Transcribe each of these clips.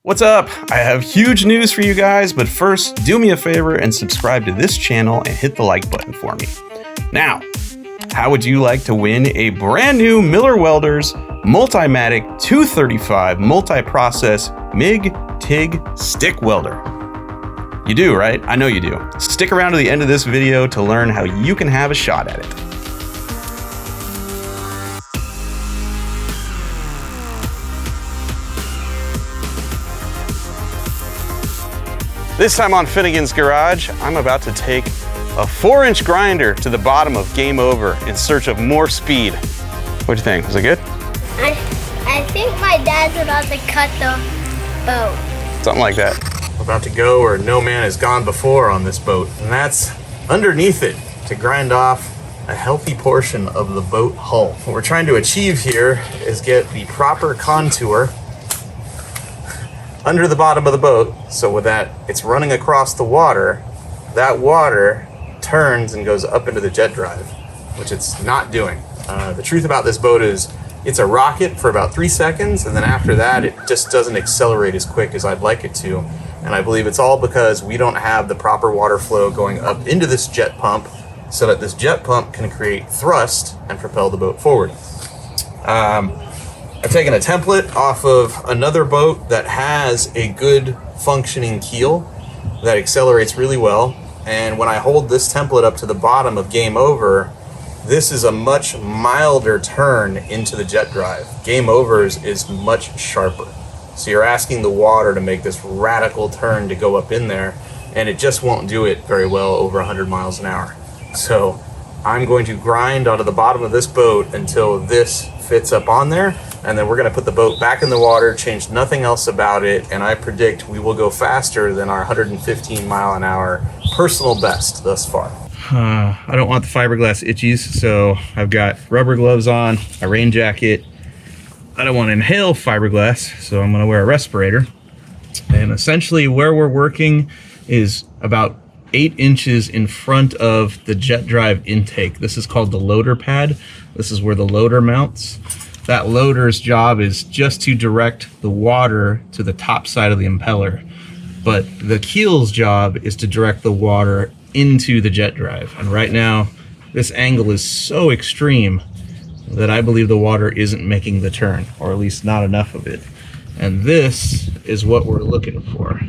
What's up? I have huge news for you guys, but first, do me a favor and subscribe to this channel and hit the like button for me. Now, how would you like to win a brand new Miller Welders Multimatic 235 multi-process MIG TIG stick welder? You do, right? I know you do. Stick around to the end of this video to learn how you can have a shot at it. This time on Finnegan's Garage, I'm about to take a 4-inch grinder to the bottom of Game Over in search of more speed. What'd you think? Was it good? I think my dad's about to cut the boat. Something like that. We're about to go where no man has gone before on this boat, and that's underneath it to grind off a healthy portion of the boat hull. What we're trying to achieve here is get the proper contour under the bottom of the boat, so with that, it's running across the water. That water turns and goes up into the jet drive, which it's not doing. The truth about this boat is it's a rocket for about 3 seconds, and then after that, it just doesn't accelerate as quick as I'd like it to. And I believe it's all because we don't have the proper water flow going up into this jet pump so that this jet pump can create thrust and propel the boat forward. I've taken a template off of another boat that has a good functioning keel that accelerates really well. And when I hold this template up to the bottom of Game Over, this is a much milder turn into the jet drive. Game Over's is much sharper. So you're asking the water to make this radical turn to go up in there, and it just won't do it very well over 100 miles an hour. So I'm going to grind onto the bottom of this boat until this fits up on there, and then we're going to put the boat back in the water, change nothing else about it, and I predict we will go faster than our 115 mile an hour personal best thus far. I don't want the fiberglass itchies, so I've got rubber gloves on, a rain jacket. I don't want to inhale fiberglass, so I'm going to wear a respirator. And essentially where we're working is about 8 inches in front of the jet drive intake. This is called the loader pad. This is where the loader mounts. That loader's job is just to direct the water to the top side of the impeller. But the keel's job is to direct the water into the jet drive. And right now, this angle is so extreme that I believe the water isn't making the turn, or at least not enough of it. And this is what we're looking for.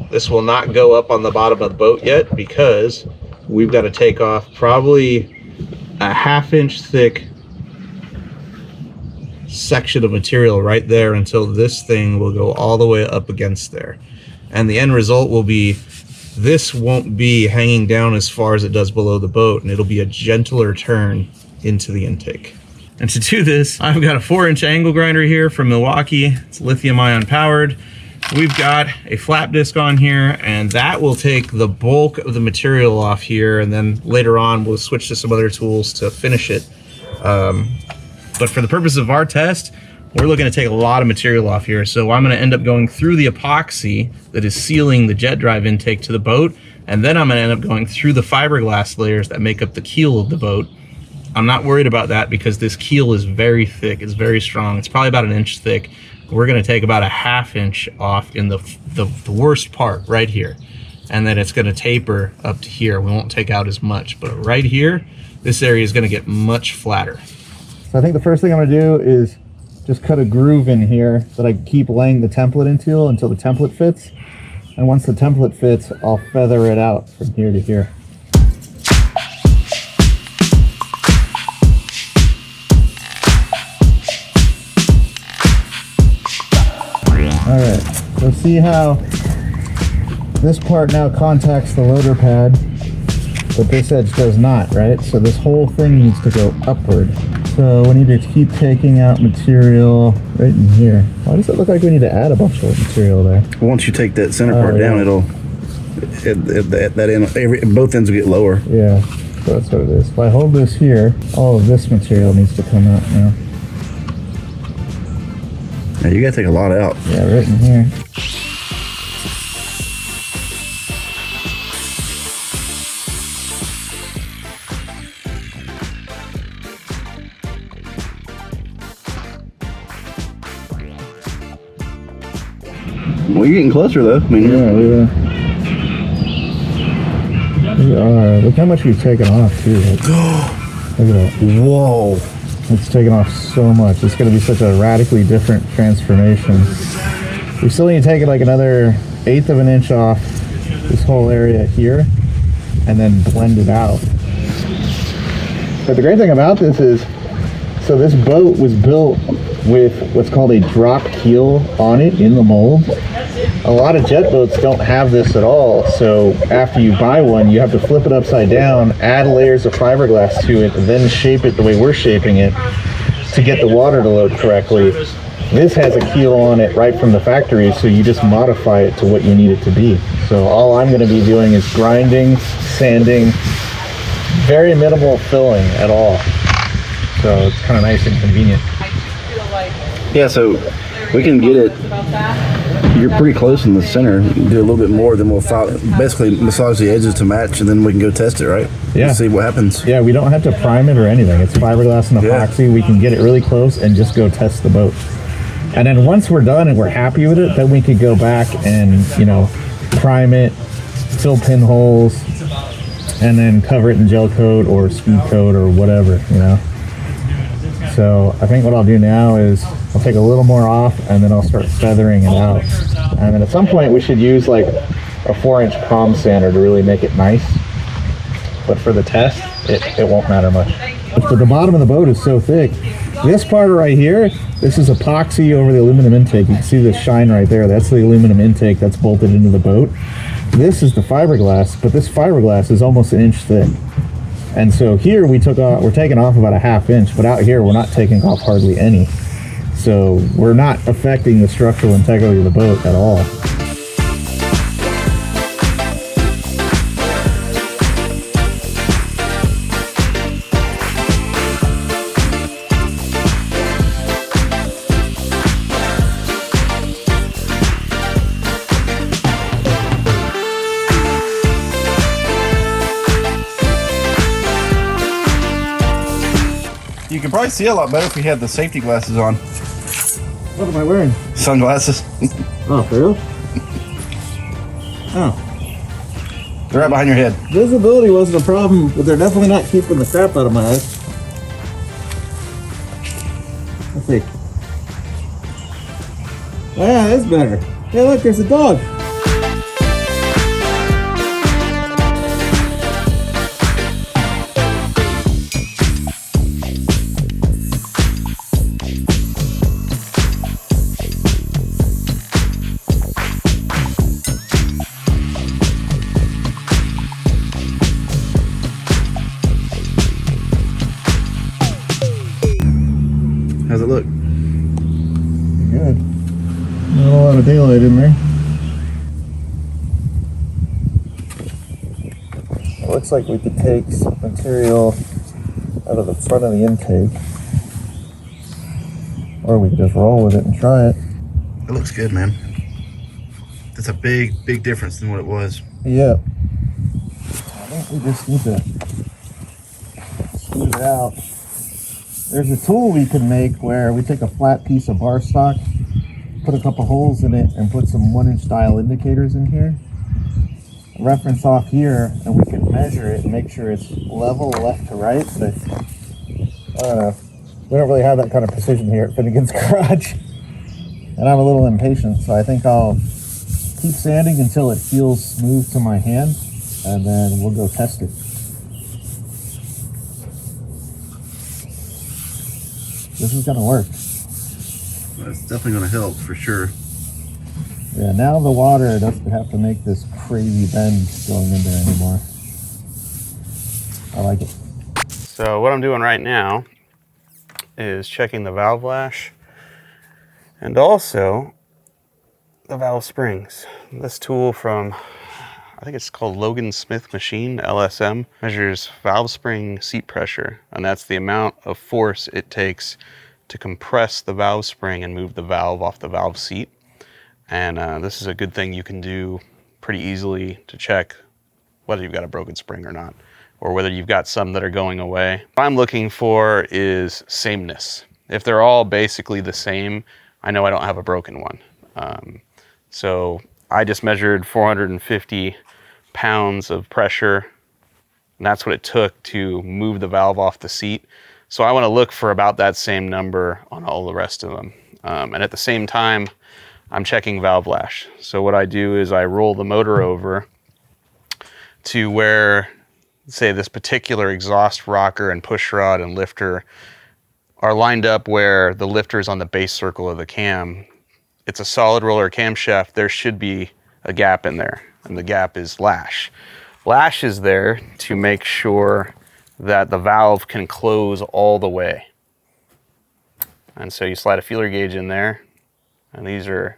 This will not go up on the bottom of the boat yet because we've got to take off probably a 1/2 inch thick section of material right there until this thing will go all the way up against there. And the end result will be this won't be hanging down as far as it does below the boat, and it'll be a gentler turn into the intake. And to do this, I've got a 4-inch angle grinder here from Milwaukee. It's lithium ion powered. We've got a flap disc on here, and that will take the bulk of the material off here, and then later on we'll switch to some other tools to finish it. But for the purpose of our test, we're looking to take a lot of material off here. So I'm going to end up going through the epoxy that is sealing the jet drive intake to the boat, and then I'm going to end up going through the fiberglass layers that make up the keel of the boat. I'm not worried about that because this keel is very thick, it's very strong. It's probably about 1 inch thick. We're going to take about a 1/2 inch off in the worst part right here, and then it's going to taper up to here. We won't take out as much, but right here, this area is going to get much flatter. So I think the first thing I'm going to do is just cut a groove in here that I keep laying the template into until the template fits. And once the template fits, I'll feather it out from here to here. All right, so see how this part now contacts the loader pad, but this edge does not, right? So this whole thing needs to go upward. So we need to keep taking out material right in here. Why does it look like we need to add a bunch of material there? Once you take that center part down, it'll both ends will get lower. Yeah, so that's what it is. If I hold this here, all of this material needs to come out now. Yeah, you gotta take a lot out. Yeah, right in here. Well, you're getting closer though. I mean, yeah. We are. Look how much we've taken off too. Look at that. whoa. It's taken off so much. It's going to be such a radically different transformation. We still need to take it like another 1/8 of an inch off this whole area here and then blend it out. But the great thing about this is, so this boat was built with what's called a drop keel on it in the mold. A lot of jet boats don't have this at all, so after you buy one, you have to flip it upside down, add layers of fiberglass to it, and then shape it the way we're shaping it to get the water to load correctly. This has a keel on it right from the factory, so you just modify it to what you need it to be. So all I'm going to be doing is grinding, sanding, very minimal filling at all. So it's kind of nice and convenient. Yeah, so we can get it. You're pretty close in the center. You can do a little bit more, then we'll basically massage the edges to match, and then we can go test it, right? Yeah. See what happens. Yeah, we don't have to prime it or anything. It's fiberglass and epoxy. We can get it really close and just go test the boat. And then once we're done and we're happy with it, then we could go back and, you know, prime it, fill pinholes, and then cover it in gel coat or speed coat or whatever, you know. So I think what I'll do now is I'll take a little more off and then I'll start feathering it out. And then at some point we should use like a 4-inch palm sander to really make it nice. But for the test, it won't matter much. But the bottom of the boat is so thick. This part right here, this is epoxy over the aluminum intake. You can see the shine right there. That's the aluminum intake that's bolted into the boat. This is the fiberglass, but this fiberglass is almost 1 inch thick. And so here we're taking off about a 1/2 inch, but out here we're not taking off hardly any. So we're not affecting the structural integrity of the boat at all. You can probably see a lot better if we had the safety glasses on. What am I wearing? Sunglasses. Oh, for real? Oh. They're right behind your head. Visibility wasn't a problem, but they're definitely not keeping the crap out of my eyes. Let's see. Oh, yeah, that's better. Hey, look, there's a dog. How's it look? Good. Not a lot of daylight in there. It looks like we could take some material out of the front of the intake. Or we could just roll with it and try it. It looks good, man. That's a big, big difference than what it was. Yeah. I think we just need to smooth it out. There's a tool we can make where we take a flat piece of bar stock, put a couple holes in it, and put some 1-inch dial indicators in here. Reference off here, and we can measure it and make sure it's level left to right. But I don't know. We don't really have that kind of precision here at Finnegan's Garage. And I'm a little impatient, so I think I'll keep sanding until it feels smooth to my hand, and then we'll go test it. This is gonna work. Well, it's definitely going to help for sure. Yeah, now the water doesn't have to make this crazy bend going in there anymore. I like it. So what I'm doing right now is checking the valve lash and also the valve springs. This tool from, I think it's called Logan Smith Machine, LSM, measures valve spring seat pressure, and that's the amount of force it takes to compress the valve spring and move the valve off the valve seat. And this is a good thing you can do pretty easily to check whether you've got a broken spring or not, or whether you've got some that are going away. What I'm looking for is sameness. If they're all basically the same, I know I don't have a broken one. So I just measured 450 pounds of pressure, and that's what it took to move the valve off the seat. So I want to look for about that same number on all the rest of them. And at the same time, I'm checking valve lash. So what I do is I roll the motor over to where, say, this particular exhaust rocker and push rod and lifter are lined up where the lifter is on the base circle of the cam. It's a solid roller camshaft. There should be a gap in there, and the gap is lash. Lash is there to make sure that the valve can close all the way. And so you slide a feeler gauge in there, and these are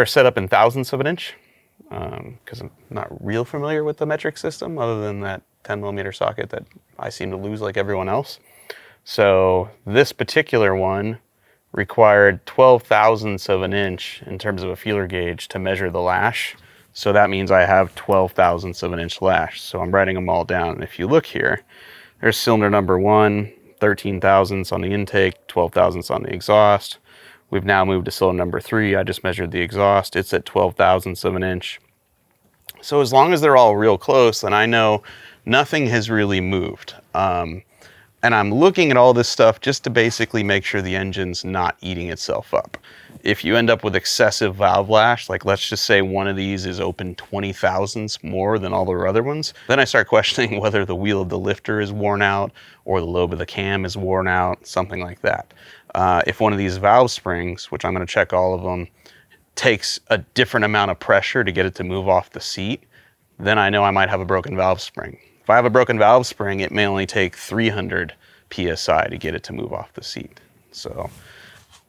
set up in thousandths of an inch, because I'm not real familiar with the metric system other than that 10mm socket that I seem to lose like everyone else. So this particular one required 12 thousandths of an inch in terms of a feeler gauge to measure the lash. So that means I have 12 thousandths of an inch lash. So I'm writing them all down. And if you look here, there's cylinder number 1, 13 thousandths on the intake, 12 thousandths on the exhaust. We've now moved to cylinder number 3. I just measured the exhaust. It's at 12 thousandths of an inch. So as long as they're all real close, then I know nothing has really moved. And I'm looking at all this stuff just to basically make sure the engine's not eating itself up. If you end up with excessive valve lash, like let's just say one of these is open 20 thousandths more than all the other ones, then I start questioning whether the wheel of the lifter is worn out or the lobe of the cam is worn out, something like that. If one of these valve springs, which I'm going to check all of them, takes a different amount of pressure to get it to move off the seat, then I know I might have a broken valve spring. If I have a broken valve spring, it may only take 300 PSI to get it to move off the seat. So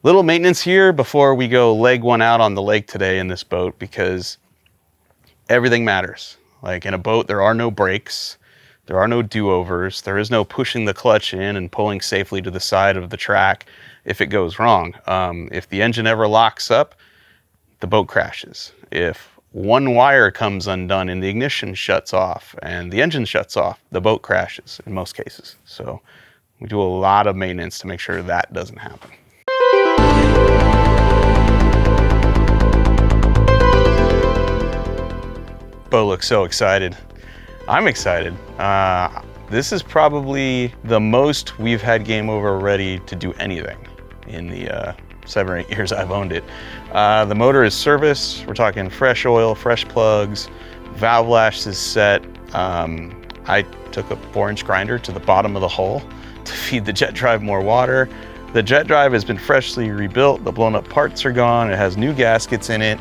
little maintenance here before we go leg one out on the lake today in this boat, because everything matters. Like in a boat, there are no brakes, there are no do-overs, there is no pushing the clutch in and pulling safely to the side of the track if it goes wrong. If the engine ever locks up, the boat crashes. If one wire comes undone and the ignition shuts off and the engine shuts off, the boat crashes in most cases. So we do a lot of maintenance to make sure that doesn't happen. Bo looks so excited. I'm excited. This is probably the most we've had game over ready to do anything in the 7 or 8 years I've owned it. The motor is serviced. We're talking fresh oil, fresh plugs, valve lash is set. I took a 4-inch grinder to the bottom of the hull to feed the jet drive more water. The jet drive has been freshly rebuilt. The blown up parts are gone. It has new gaskets in it.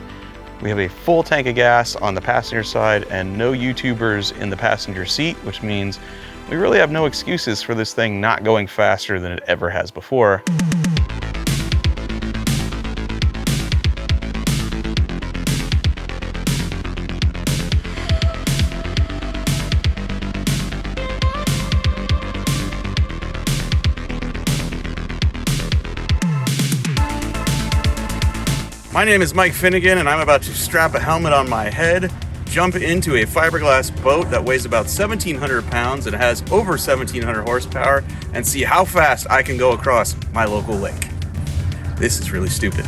We have a full tank of gas on the passenger side and no YouTubers in the passenger seat, which means we really have no excuses for this thing not going faster than it ever has before. My name is MikenFinnegan, and I'm about to strap a helmet on my head, jump into a fiberglass boat that weighs about 1,700 pounds and has over 1,700 horsepower, and see how fast I can go across my local lake. This is really stupid.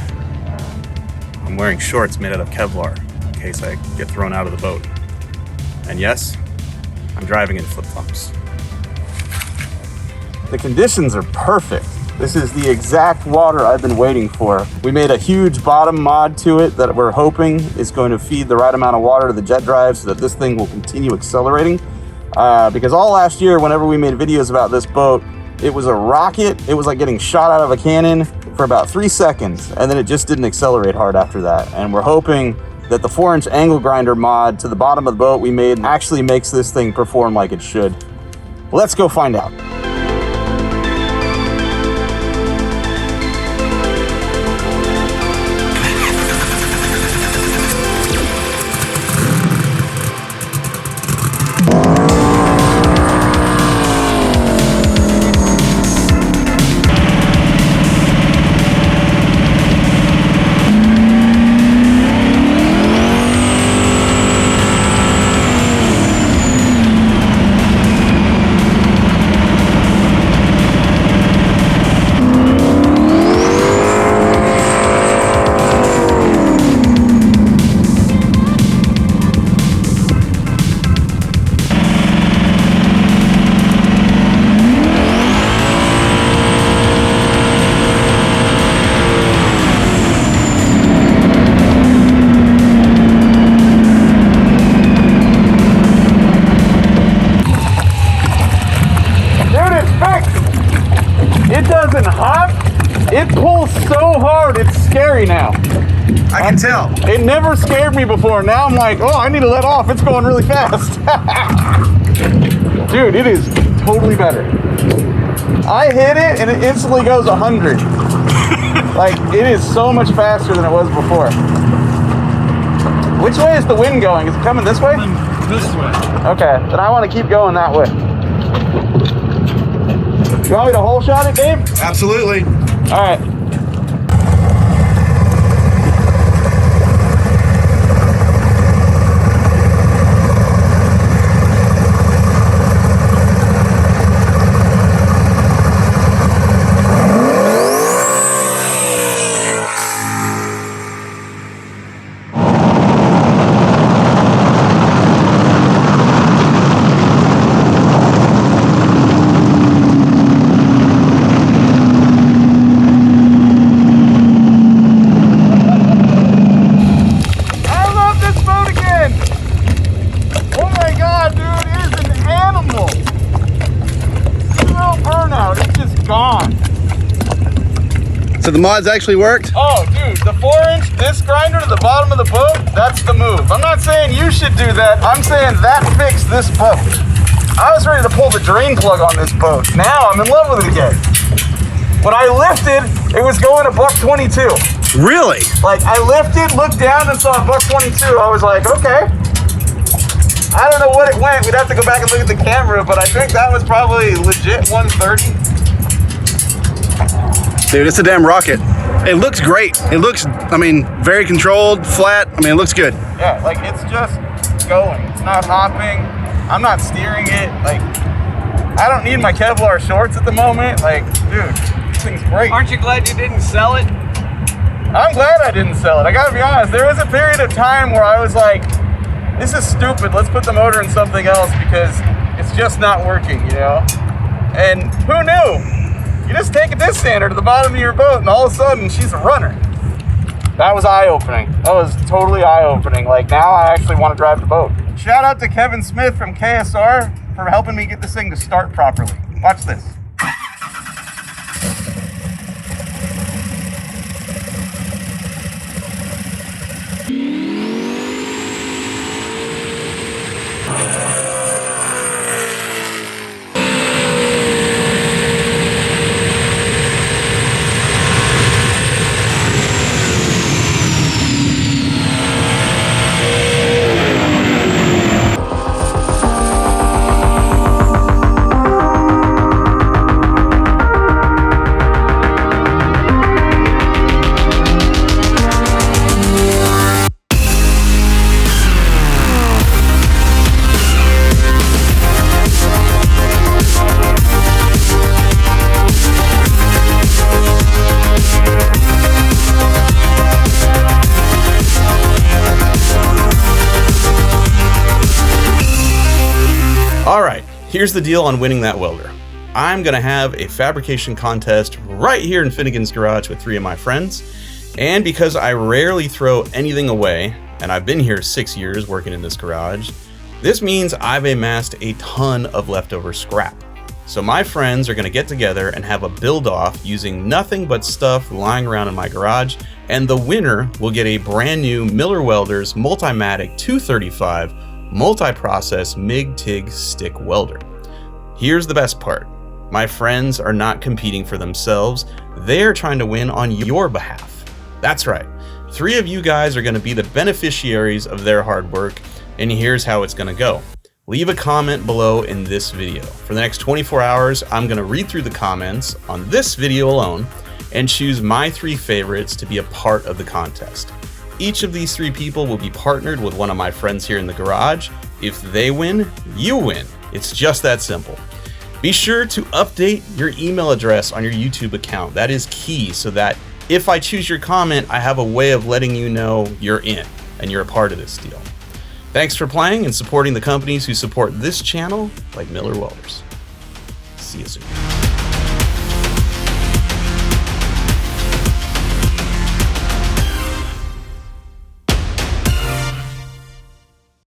I'm wearing shorts made out of Kevlar in case I get thrown out of the boat. And yes, I'm driving in flip-flops. The conditions are perfect. This is the exact water I've been waiting for. We made a huge bottom mod to it that we're hoping is going to feed the right amount of water to the jet drive so that this thing will continue accelerating. Because all last year, whenever we made videos about this boat, it was a rocket. It was like getting shot out of a cannon for about 3 seconds, and then it just didn't accelerate hard after that. And we're hoping that the 4-inch angle grinder mod to the bottom of the boat we made actually makes this thing perform like it should. Let's go find out. I can tell. It never scared me before. Now I'm like, oh, I need to let off. It's going really fast. Dude, it is totally better. I hit it and it instantly goes 100. Like, it is so much faster than it was before. Which way is the wind going? Is it coming this way? This way. Okay, then I want to keep going that way. You want me to hole shot it, Dave? Absolutely. All right. So the mods actually worked? Oh, dude, the 4-inch disc grinder to the bottom of the boat, that's the move. I'm not saying you should do that. I'm saying that fixed this boat. I was ready to pull the drain plug on this boat. Now I'm in love with it again. When I lifted, it was going a $1.22. Really? Like, I lifted, looked down, and saw a $1.22. I was like, okay. I don't know what it went. We'd have to go back and look at the camera, but I think that was probably legit 130. Dude, it's a damn rocket. It looks great. It looks, I mean, very controlled, flat. I mean, it looks good. Yeah, like, it's just going. It's not hopping. I'm not steering it. Like, I don't need my Kevlar shorts at the moment. Like, dude, this thing's great. Aren't you glad you didn't sell it? I'm glad I didn't sell it. I gotta be honest. There was a period of time where I was like, this is stupid. Let's put the motor in something else because it's just not working, you know? And who knew? You just take a disc sander to the bottom of your boat and all of a sudden she's a runner. That was eye-opening. That was totally eye-opening. Like, now I actually want to drive the boat. Shout out to Kevin Smith from KSR for helping me get this thing to start properly. Watch this. Alright, here's the deal on winning that welder. I'm going to have a fabrication contest right here in Finnegan's garage with 3 of my friends. And because I rarely throw anything away, and I've been here 6 years working in this garage, this means I've amassed a ton of leftover scrap. So my friends are going to get together and have a build-off using nothing but stuff lying around in my garage, and the winner will get a brand new Miller Welders Multimatic 235 multi-process MIG-TIG stick welder. Here's the best part. My friends are not competing for themselves. They're trying to win on your behalf. That's right. 3 of you guys are going to be the beneficiaries of their hard work, and here's how it's going to go. Leave a comment below in this video. For the next 24 hours, I'm going to read through the comments on this video alone and choose my 3 favorites to be a part of the contest. Each of these 3 people will be partnered with one of my friends here in the garage. If they win, you win. It's just that simple. Be sure to update your email address on your YouTube account. That is key, so that if I choose your comment, I have a way of letting you know you're in and you're a part of this deal. Thanks for playing and supporting the companies who support this channel, like Miller Welders. See you soon.